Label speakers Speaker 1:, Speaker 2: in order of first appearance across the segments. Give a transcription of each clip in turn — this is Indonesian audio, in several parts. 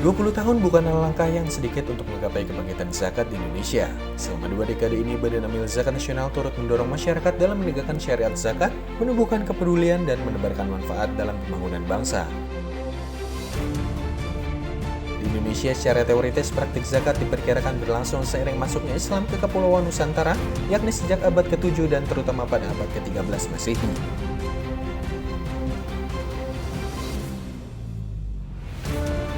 Speaker 1: 20 tahun bukanlah langkah yang sedikit untuk menggapai kebangkitan zakat di Indonesia. Selama 2 dekade ini, Badan Amil Zakat Nasional turut mendorong masyarakat dalam menegakkan syariat zakat, menumbuhkan kepedulian, dan menebarkan manfaat dalam pembangunan bangsa. Di Indonesia, secara teoritis praktik zakat diperkirakan berlangsung seiring masuknya Islam ke Kepulauan Nusantara, yakni sejak abad ke-7 dan terutama pada abad ke-13 Masehi.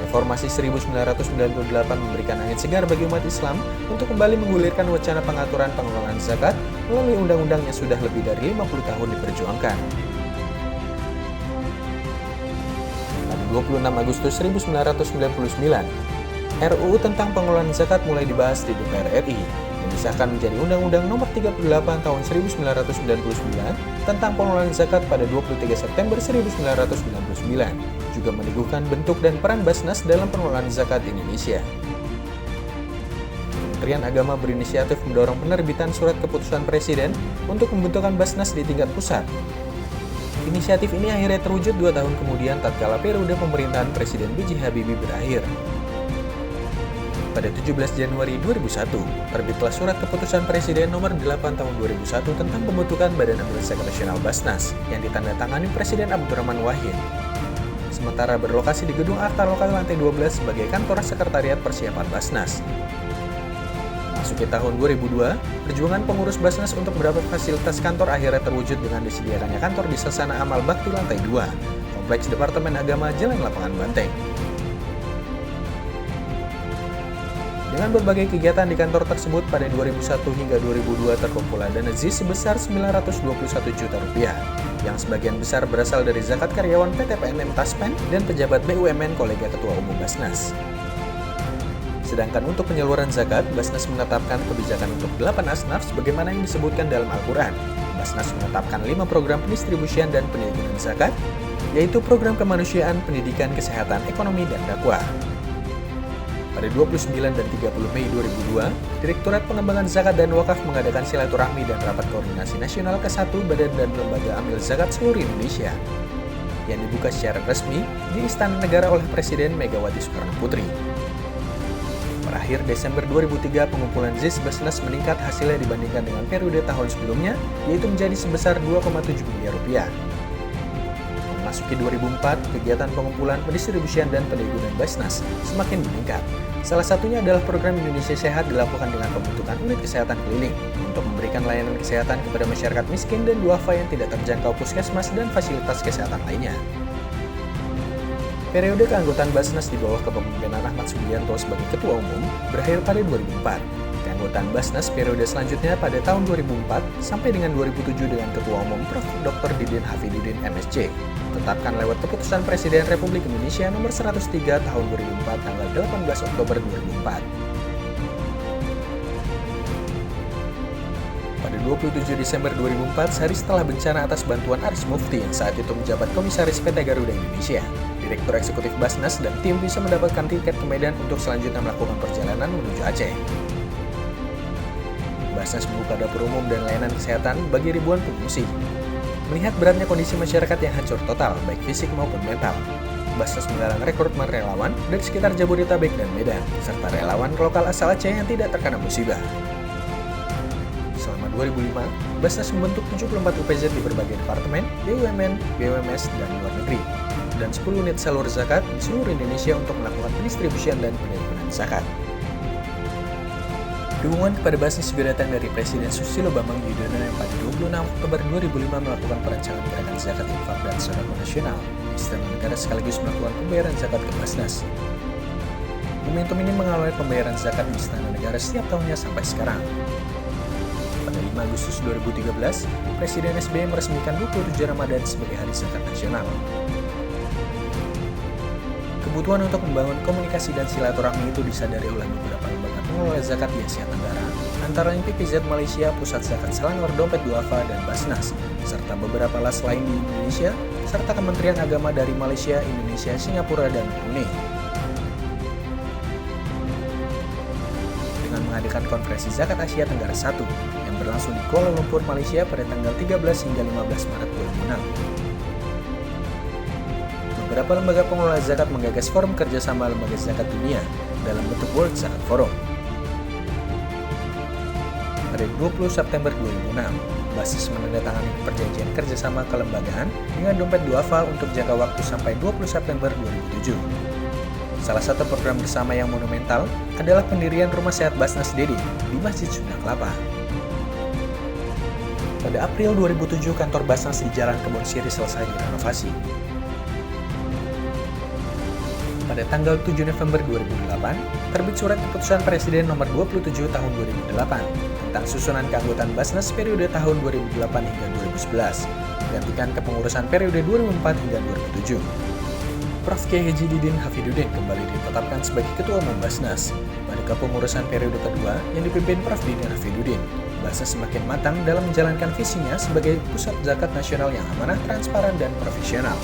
Speaker 1: Reformasi 1998 memberikan angin segar bagi umat Islam untuk kembali menggulirkan wacana pengaturan pengelolaan zakat melalui undang-undang yang sudah lebih dari 50 tahun diperjuangkan. Pada 26 Agustus 1999, RUU tentang pengelolaan zakat mulai dibahas di DPR RI dan disahkan menjadi Undang-Undang Nomor 38 Tahun 1999 tentang pengelolaan zakat pada 23 September 1999. Juga meneguhkan bentuk dan peran Basnas dalam pengelolaan zakat di Indonesia. Kementerian Agama berinisiatif mendorong penerbitan surat keputusan Presiden untuk pembentukan Basnas di tingkat pusat. Inisiatif ini akhirnya terwujud 2 tahun kemudian tatkala periode pemerintahan Presiden B.J. Habibie berakhir. Pada 17 Januari 2001, terbitlah surat keputusan Presiden nomor 8 tahun 2001 tentang pembentukan Badan Amil Zakat Nasional Basnas yang ditandatangani Presiden Abdurrahman Wahid. Sementara berlokasi di Gedung Arta Lokal lantai 12 sebagai kantor sekretariat persiapan Basnas. Masuki tahun 2002, perjuangan pengurus Basnas untuk mendapat fasilitas kantor akhirnya terwujud dengan disediakannya kantor di Sasana Amal Bakti lantai 2, Kompleks Departemen Agama Jalan Lapangan Banteng. Dengan berbagai kegiatan di kantor tersebut pada 2001 hingga 2002 terkumpullah dana ZIS sebesar Rp921 juta, yang sebagian besar berasal dari zakat karyawan PT PNM Taspen dan pejabat BUMN kolega Ketua Umum Basnas. Sedangkan untuk penyaluran zakat, Basnas menetapkan kebijakan untuk 8 asnaf sebagaimana yang disebutkan dalam Al-Quran. Basnas menetapkan 5 program pendistribusian dan pendidikan zakat, yaitu program kemanusiaan, pendidikan, kesehatan, ekonomi, dan dakwah. Pada 29 dan 30 Mei 2002, Direktorat Pengembangan Zakat dan Wakaf mengadakan silaturahmi dan rapat koordinasi nasional ke-1 Badan dan Lembaga Amil Zakat seluruh Indonesia, yang dibuka secara resmi di Istana Negara oleh Presiden Megawati Soekarno Putri. Per akhir Desember 2003, pengumpulan ZIS Basnas meningkat hasilnya dibandingkan dengan periode tahun sebelumnya, yaitu menjadi sebesar Rp2,7 miliar. Memasuki 2004, kegiatan pengumpulan, pendistribusian, dan pendayagunaan Basnas semakin meningkat. Salah satunya adalah program Indonesia Sehat dilakukan dengan pembentukan unit kesehatan keliling untuk memberikan layanan kesehatan kepada masyarakat miskin dan duafa yang tidak terjangkau puskesmas dan fasilitas kesehatan lainnya. Periode keanggotaan Basnas di bawah kepemimpinan Ahmad Subianto sebagai Ketua Umum berakhir pada 2004. Keanggotaan Basnas periode selanjutnya pada tahun 2004 sampai dengan 2007 dengan Ketua Umum Prof. Dr. Didin Hafidudin MSc, ditetapkan lewat Keputusan Presiden Republik Indonesia Nomor 103 Tahun 2004 tanggal 18 Oktober 2004. Pada 27 Desember 2004, sehari setelah bencana atas bantuan Aris Mufti yang saat itu menjabat Komisaris PT Garuda Indonesia, Direktur Eksekutif Basnas dan tim bisa mendapatkan tiket ke Medan untuk selanjutnya melakukan perjalanan menuju Aceh. Basnas membuka dapur umum dan layanan kesehatan bagi ribuan pengungsi. Melihat beratnya kondisi masyarakat yang hancur total, baik fisik maupun mental, Basnas menggalang rekrutmen relawan dari sekitar Jabodetabek dan Medan, serta relawan lokal asal Aceh yang tidak terkena musibah. Selama 2005, Basnas membentuk 74 UPZ di berbagai departemen, BUMN, BUMS, dan luar negeri, dan 10 unit salur zakat di seluruh Indonesia untuk melakukan pendistribusian dan pendayagunaan zakat. Dukungan kepada Basnas juga datang dari Presiden Susilo Bambang Yudhoyono yang pada 26 Oktober 2005 melakukan perancangan gerakan zakat infak dan sedekah nasional di Istana Negara sekaligus melakukan pembayaran zakat ke Basnas. Momentum ini mengawali pembayaran zakat di Istana Negara setiap tahunnya sampai sekarang. Pada 5 Agustus 2013, Presiden SBY meresmikan 27 Ramadan sebagai Hari Zakat Nasional. Kebutuhan untuk membangun komunikasi dan silaturahmi itu disadari oleh beberapa lembaga pengelola zakat di Asia Tenggara, antara lain PPZ Malaysia, Pusat Zakat Selangor, Dompet Duafa, dan Basnas, serta beberapa las lain di Indonesia, serta Kementerian Agama dari Malaysia, Indonesia, Singapura, dan Brunei. Dengan mengadakan konferensi Zakat Asia Tenggara 1 yang berlangsung di Kuala Lumpur, Malaysia pada tanggal 13 hingga 15 Maret 2006. beberapa lembaga pengelola zakat menggagas forum kerjasama lembaga zakat dunia dalam bentuk World Zakat Forum. Pada 20 September 2006, BASNAS menandatangani perjanjian kerjasama kelembagaan dengan dompet duafa untuk jangka waktu sampai 20 September 2007. Salah satu program bersama yang monumental adalah pendirian Rumah Sehat BASNAS Dede di Masjid Sunda Kelapa. Pada April 2007, kantor BASNAS di Jalan Kebon Siri selesai direnovasi. Pada tanggal 7 November 2008, terbit Surat Keputusan Presiden Nomor 27 Tahun 2008 tentang susunan keanggotaan BASNAS periode tahun 2008 hingga 2011, menggantikan kepengurusan periode 2004 hingga 2007. Prof. Kiai Haji Didin Hafidudin kembali ditetapkan sebagai Ketua Umum BASNAS. Pada kepengurusan periode kedua yang dipimpin Prof. Didin Hafidudin, BASNAS semakin matang dalam menjalankan visinya sebagai pusat zakat nasional yang amanah, transparan, dan profesional.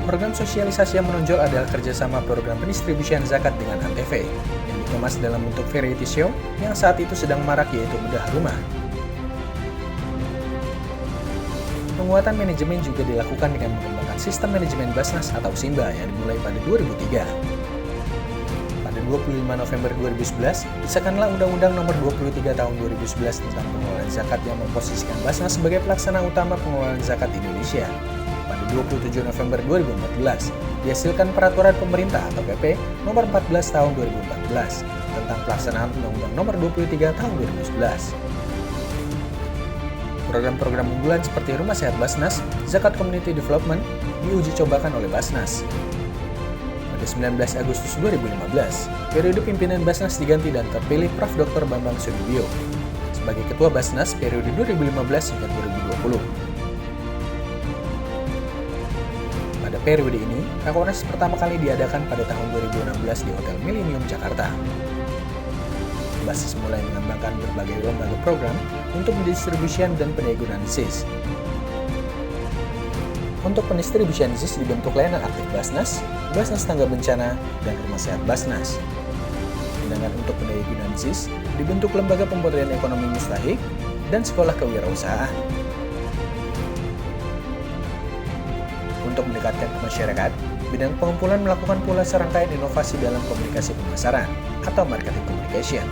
Speaker 1: Program sosialisasi yang menonjol adalah kerjasama program pendistribusian zakat dengan ANTV, yang dikemas dalam bentuk variety show yang saat itu sedang marak, yaitu Bedah Rumah. Penguatan manajemen juga dilakukan dengan mengembangkan sistem manajemen BASNAS atau SIMBA yang dimulai pada 2003. Pada 25 November 2011, disahkanlah Undang-Undang Nomor 23 Tahun 2011 tentang pengelolaan zakat yang memposisikan BASNAS sebagai pelaksana utama pengelolaan zakat Indonesia. Pada 27 November 2014, dihasilkan Peraturan Pemerintah atau PP Nomor 14 Tahun 2014 tentang pelaksanaan Undang-Undang Nomor 23 Tahun 2011. Program-program unggulan seperti Rumah Sehat BASNAS, Zakat Community Development diuji cobakan oleh BASNAS. Pada 19 Agustus 2015, periode pimpinan BASNAS diganti dan terpilih Prof. Dr. Bambang Sudibyo sebagai Ketua BASNAS periode 2015 hingga 2020. Pada periode ini, Rakornas pertama kali diadakan pada tahun 2016 di Hotel Millennium, Jakarta. BASNAS mulai mengembangkan berbagai lembaga program untuk pendistribusian dan pendayagunaan ZIS. Untuk pendistribusian ZIS dibentuk layanan aktif BASNAS, BASNAS Tangga Bencana, dan Rumah Sehat BASNAS. Sedangkan untuk pendayagunaan ZIS dibentuk Lembaga Pemberdayaan Ekonomi Mustahik dan Sekolah Kewirausahaan. Untuk mendekatkan ke masyarakat, bidang pengumpulan melakukan pula serangkaian inovasi dalam komunikasi pemasaran atau marketing communication.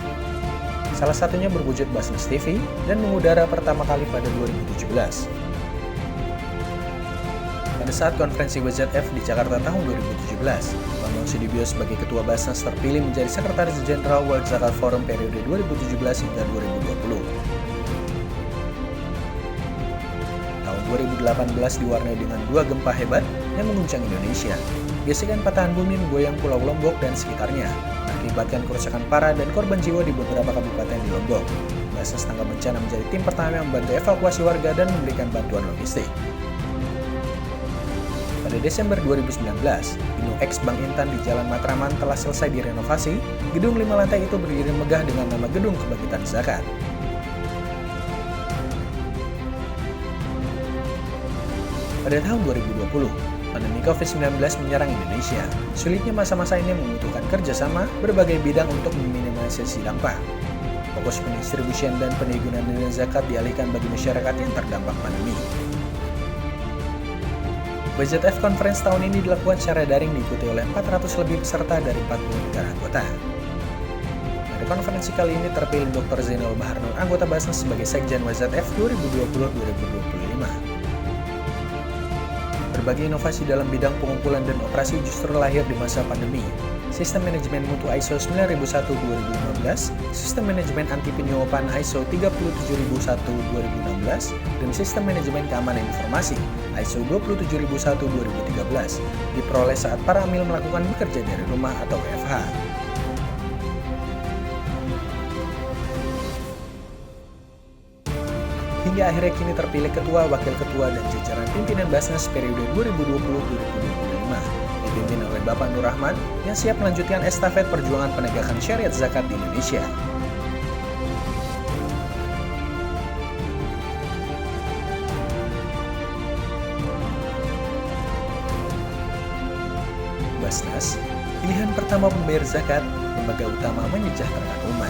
Speaker 1: Salah satunya berwujud BASNAS TV dan mengudara pertama kali pada 2017. Pada saat konferensi WZF di Jakarta tahun 2017, Bambang Sudibyo sebagai Ketua BASNAS terpilih menjadi Sekretaris Jenderal World Zakat Forum periode 2017 hingga 2020. Tahun 2018 diwarnai dengan dua gempa hebat yang mengguncang Indonesia. Gesekan patahan bumi menggoyang Pulau Lombok dan sekitarnya, mengakibatkan kerusakan parah dan korban jiwa di beberapa kabupaten di Lombok. BASNAS Tangga Bencana menjadi tim pertama yang membantu evakuasi warga dan memberikan bantuan logistik. Pada Desember 2019, Gedung X Bank Intan di Jalan Matraman telah selesai direnovasi. Gedung 5 lantai itu berdiri megah dengan nama Gedung Kebangkitan Zakat. Pada tahun 2020, pandemi COVID-19 menyerang Indonesia. Sulitnya masa-masa ini membutuhkan kerjasama berbagai bidang untuk meminimalisasi dampak. Fokus pendistribusian dan pendayagunaan dana zakat dialihkan bagi masyarakat yang terdampak pandemi. WZF Conference tahun ini dilakukan secara daring diikuti oleh 400 lebih peserta dari 40 negara anggota. Pada konferensi kali ini terpilih Dr. Zainal Bahar Nur, anggota BASNAS sebagai Sekjen WZF 2020-2025. Berbagai inovasi dalam bidang pengumpulan dan operasi justru lahir di masa pandemi. Sistem manajemen mutu ISO 9001-2015, sistem manajemen anti penyuapan ISO 37001-2016, dan sistem manajemen keamanan informasi ISO 27001-2013 diperoleh saat para amil melakukan bekerja dari rumah atau WFH. Hingga akhirnya kini terpilih Ketua, Wakil Ketua, dan jajaran pimpinan BASNAS periode 2020-2025, dipimpin oleh Bapak Nur Rahman yang siap melanjutkan estafet perjuangan penegakan syariat zakat di Indonesia. BASNAS, pilihan pertama pembayar zakat, lembaga utama menyejahterakan umat.